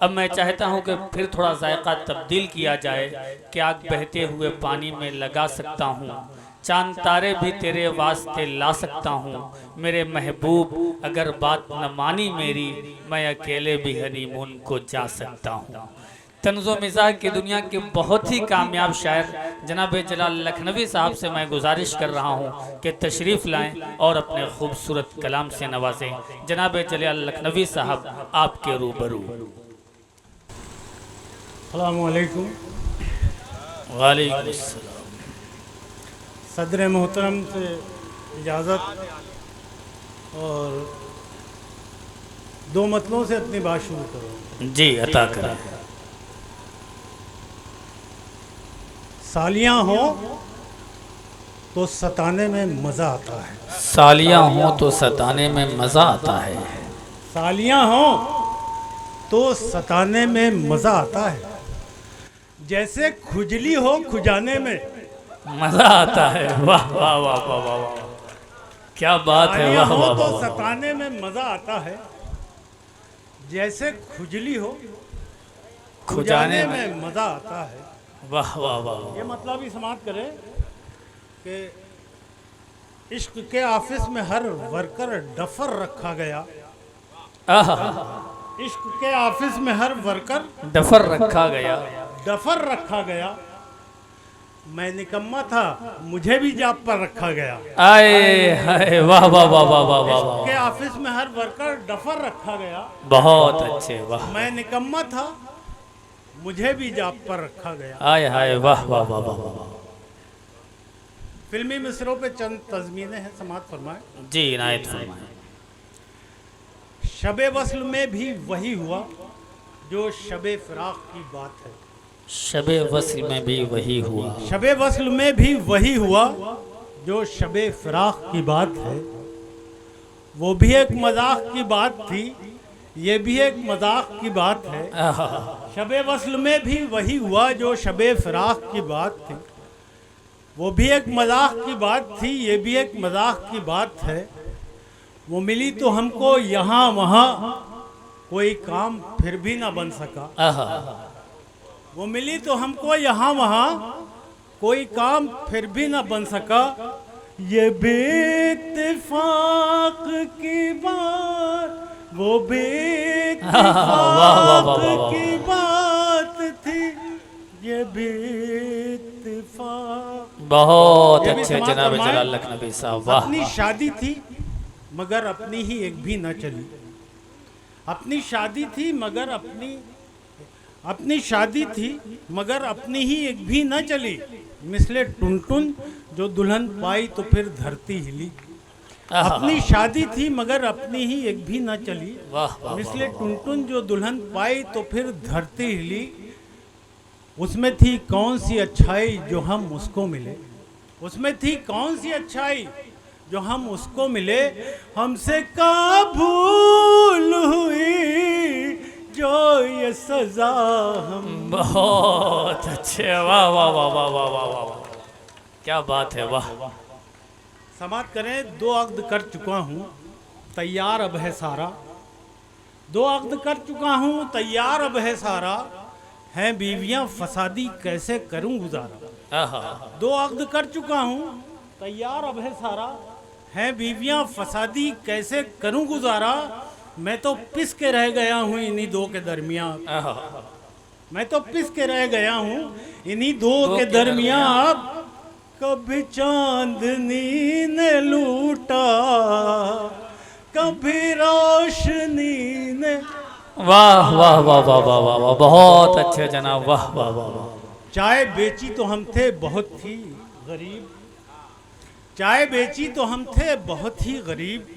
अब मैं चाहता हूँ कि फिर थोड़ा जायका तब्दील किया जाए कि आग बहते हुए पानी में लगा सकता हूँ, चांद तारे भी तेरे वास्ते ला सकता हूँ, मेरे महबूब अगर बात न मानी मेरी, मैं अकेले भी हनीमून को जा सकता हूँ। तंज़ो मिज़ाज की दुनिया के बहुत ही कामयाब शायर जनाब जलाल लखनवी साहब से मैं गुजारिश कर रहा हूँ कि तशरीफ़ लाएं और अपने खूबसूरत कलाम से नवाजें। जनाब जलाल लखनवी साहब आपके रूबरू। अस्सलामु अलैकुम। वालेकुम अस्सलाम। सदर मोहतरम से इजाज़त और दो मतलों से अपनी बात शुरू करो। जी अता करें। सालियाँ हो तो सताने में मज़ा आता है। सालियाँ हों तो सताने में मज़ा आता है। सालियाँ हो तो सताने में मज़ा आता है। जैसे खुजली हो खुजाने में मज़ा आता है। वाह वाह वाह वाह वाह वाह, क्या बात है। सालियाँ वाह हो वाह तो वाह, सताने में मज़ा आता है। जैसे खुजली हो खुजाने खुजाने में में मज़ा आता है। वाह वाह वाह। ये मतलब ही समाप्त करें कि इश्क के ऑफिस में हर वर्कर डफर रखा गया। आहा, इश्क के ऑफिस में हर वर्कर डफर रखा गया। डफर रखा गया। मैं निकम्मा था, मुझे भी जॉब पर रखा गया। आए हाय वाह वाह वाह वाह वाह वाह इश्क के वाह, ऑफिस में हर वर्कर डफर रखा गया। बहुत अच्छे। वाह मैं निकम्मा था, मुझे भी जॉब पर रखा गया। आए हाय वाह वाह वाह वाह वाह। फिल्मी मिसरों पे चंद तज़मीने हैं, समाप्त फरमाए। जी इनायत फरमाएं। शबे वस्ल में भी वही हुआ जो शबे फिराक की बात है। शबे वस्ल में भी वही हुआ। शबे वस्ल में भी वही हुआ जो शबे फिराक की बात है। वो भी एक मजाक की बात थी, ये भी एक मजाक की बात है। आहा, शबे वस्ल में भी वही हुआ जो शबे फिराक की बात थी। वो भी एक मजाक की बात थी, ये भी एक मजाक की बात है। वो मिली तो हमको यहाँ वहाँ, कोई काम फिर भी ना बन सका। आहा, वो मिली तो हमको यहाँ वहाँ, कोई काम फिर भी ना बन सका। ये बेइत्तेफाक की बात, वो वाह वाह वाह वाह बेइत्तेफाक वाह। की बात थी, ये बेइत्तेफाक। बहुत ये भी अच्छे समाप्त जनाब फरमाएं। जलाल लखनवी साहब। वाह अपनी शादी थी मगर अपनी ही एक भी न चली। अपनी शादी थी मगर अपनी शादी थी मगर अपनी ही एक भी न चली। मिसले टुनटुन जो दुल्हन पाई तो फिर धरती हिली। आहा, अपनी शादी थी मगर अपनी ही एक भी न चली। वाह वाह मिसले वाह। टुनटुन जो दुल्हन पाई तो फिर धरती हिली। उसमें थी कौन सी अच्छाई जो हम उसको मिले। उसमें थी कौन सी अच्छाई जो हम उसको मिले। हमसे का भूल हुई जो ये सजा हम। बहुत अच्छे। वाह वाह वाह वाह वाह वाह वाह वाह, क्या बात है। वाह समाप्त करें। दो अक़्द कर चुका हूँ, तैयार अब है सारा। दो अक़्द कर चुका हूँ, तैयार अब है सारा। हैं बीवियाँ फसादी कैसे करूँ गुजारा। आहा, दो अक़्द कर चुका हूँ, तैयार अब है सारा। हैं बीवियाँ फसादी कैसे करूँ गुजारा। मैं तो पिस के रह गया हूँ इन्हीं दो के दरमियाँ। आहा, मैं तो पिस के रह गया हूँ इन्हीं दो के दरमियाँ। अब कभी चांदनी ने लूटा, कभी रोशनी ने। वाह वाह वाह वाह वाह वाह वाह, बहुत अच्छे जनाब। वाह वाह वाह वाह। चाय बेची तो हम थे बहुत ही गरीब। चाय बेची तो हम थे बहुत ही गरीब।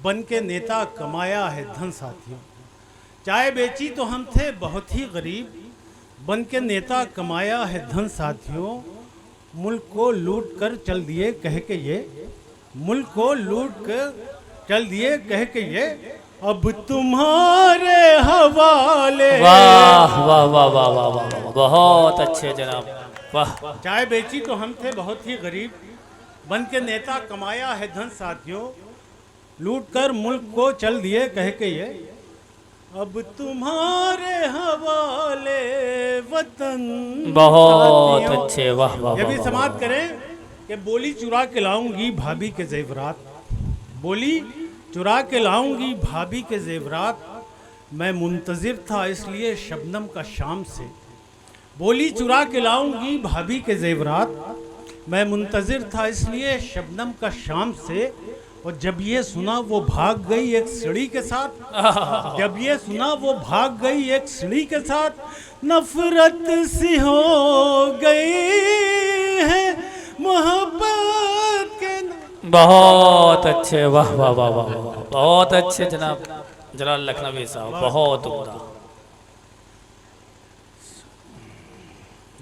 बन के नेता कमाया है धन साथियों। चाय बेची तो हम थे बहुत ही गरीब। बन के नेता कमाया है धन साथियों। मुल्क को लूट कर चल दिए कह के ये। मुल्क को लूट कर चल दिए कह के ये। अब तुम्हारे हवाले। वाह वाह वाह वाह वाह वाह वाह, बहुत अच्छे जनाब। वाह चाय बेची तो हम थे बहुत ही गरीब। बन के नेता कमाया है धन साथियों। लूट कर मुल्क को चल दिए कह के ये। अब तुम्हारे हवाले वतन। बहुत साथियों, अच्छे, वाह वाह ये वाह भी वाह, समाप्त करें कि बोली चुरा के लाऊंगी भाभी के जेवरात, बोली चुरा के लाऊंगी भाभी के जेवरात, मैं मुंतजिर था इसलिए शबनम का शाम से। बोली चुरा के लाऊंगी भाभी के जेवरात, मैं मुंतजिर था इसलिए शबनम का शाम से। और जब ये सुना वो भाग गई एक सीढ़ी के साथ, जब ये सुना वो भाग गई एक सीढ़ी के साथ, नफरत सी हो गई है मोहब्बत के। बहुत अच्छे, वाह वाह वाह वाह वाह, बहुत अच्छे जनाब जलाल लखनवी साहब, बहुत उम्दा।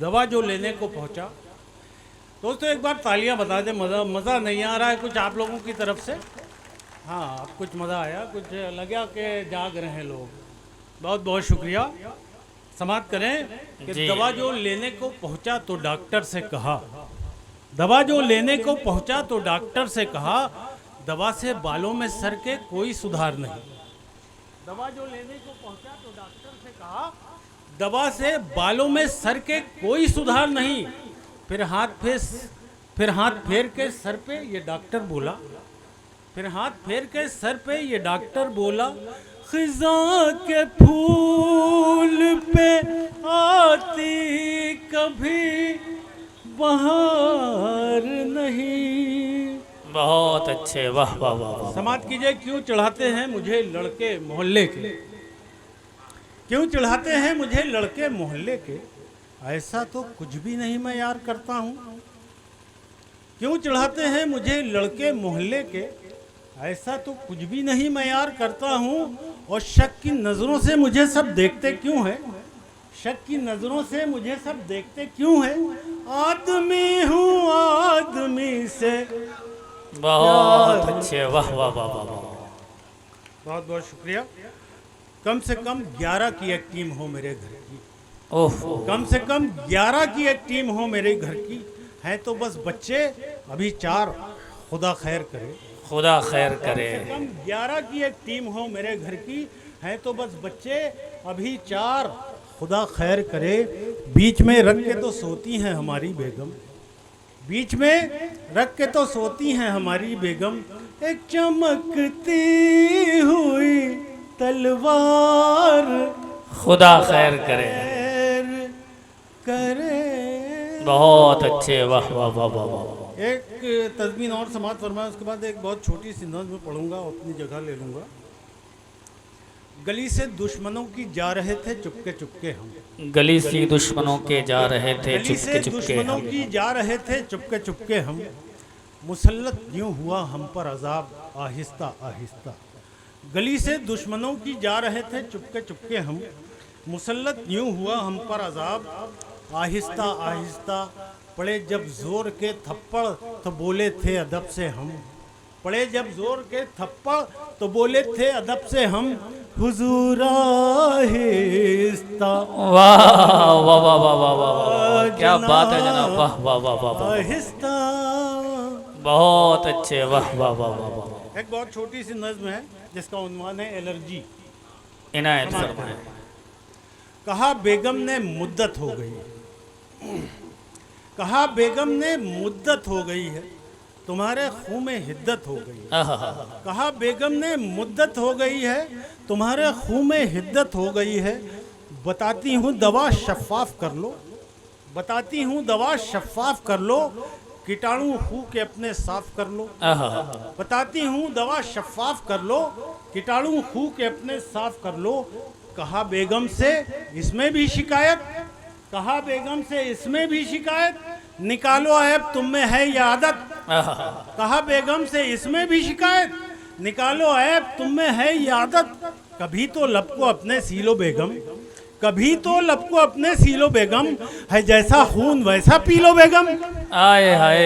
दवा जो लेने को पहुंचा, दोस्तों एक बार तालियां बता दें, मज़ा नहीं आ रहा है कुछ आप लोगों की तरफ से? हाँ, अब कुछ मज़ा आया, कुछ लगा कि जाग रहे हैं लोग। बहुत बहुत शुक्रिया। समाप्त करें कि जी। दवा जो लेने को पहुंचा तो डॉक्टर से कहा, दवा जो लेने को पहुंचा तो डॉक्टर से कहा, दवा से बालों में सर के कोई सुधार नहीं। दवा जो लेने को पहुंचा तो डॉक्टर से कहा, दवा से बालों में सर के कोई सुधार नहीं। फिर हाथ फेर के सर पे ये डॉक्टर बोला, फिर हाथ फेर के सर पे ये डॉक्टर बोला, खिज़ां के फूल पे आती कभी बहार नहीं। बहुत अच्छे, वाह वाह वाह वाह। समाप्त कीजिए। क्यों चढ़ाते हैं मुझे लड़के मोहल्ले के, क्यों चढ़ाते हैं मुझे लड़के मोहल्ले के, ऐसा तो कुछ भी नहीं मैं यार करता हूँ। क्यों चढ़ाते हैं मुझे लड़के मोहल्ले के, ऐसा तो कुछ भी नहीं मैं यार करता हूँ। और शक की नज़रों से मुझे सब देखते क्यों है, शक की नज़रों से मुझे सब देखते क्यों है। आदमी हूँ आदमी से। बहुत अच्छे, वाह वाह वाह वाह वाह। बहुत बहुत शुक्रिया। कम से कम 11 की एक टीम हो मेरे घर की, ओह, कम से कम 11 की एक टीम हो मेरे घर की। हैं तो बस बच्चे अभी 4, खुदा खैर करे। खुदा खैर करे। कम 11 की एक टीम हो मेरे घर की, हैं तो बस बच्चे अभी 4, खुदा खैर करे। बीच में रख के तो सोती हैं हमारी बेगम, बीच में रख के तो सोती हैं हमारी बेगम, एक चमकती हुई तलवार खुदा खैर करे। करे। बहुत अच्छे, वाह वाह वाह वाह वाह। एक तज़मीन और समाप्त फरमाया, उसके बाद एक बहुत छोटी सी नज़्म में पढ़ूंगा, अपनी जगह ले लूँगा। गली से दुश्मनों की जा रहे थे चुपके चुपके हम, गली से दुश्मनों के जा रहे थे गली से चुपके चुपके दुश्मनों हम। की जा रहे थे चुपके चुपके हम, मुसल्लत यूँ हुआ हम पर अजाब आहिस्ता आहिस्ता। गली से दुश्मनों की जा रहे थे चुपके चुपके हम, मुसल्लत यूँ हुआ हम पर अजाब आहिस्ता आहिस्ता। पड़े जब जोर के थप्पड़ तो बोले थे अदब से हम, पड़े जब जोर के थप्पड़ तो बोले थे अदब से हम, हुजूर आहिस्ता। वाह वाह वाह वाह वाह वाह, क्या बात है जनाब, वाह वाह वाह वाह वाह, आहिस्ता। बहुत अच्छे, वाह वाह वाह वाह वाह। एक बहुत छोटी सी नज़्म है जिसका उन्वान है एलर्जी। इनायत फरमाए। कहा बेगम ने मुद्दत हो गई, कहा बेगम ने मुद्दत हो गई है, तुम्हारे खून में हिद्दत हो गई है। कहा बेगम ने मुद्दत हो गई है, तुम्हारे खून में हिद्दत हो गई है। बताती हूँ दवा शफ़ाफ़ कर लो, बताती हूँ दवा शफ़ाफ़ कर लो, कीटाणु खून के अपने साफ कर लो। बताती हूँ दवा शफ़ाफ़ कर लो, कीटाणु खून के अपने साफ कर लो। कहा बेगम से इसमें भी शिकायत, कहा बेगम से इसमें भी शिकायत, निकालो ऐब तुम में है ये आदत। कहा बेगम से इसमें भी शिकायत, निकालो ऐब तुम में है ये आदत। कभी तो लब को अपने सीलो बेगम, कभी तो लब को अपने सीलो बेगम, है जैसा खून वैसा पी लो बेगम। आए हाय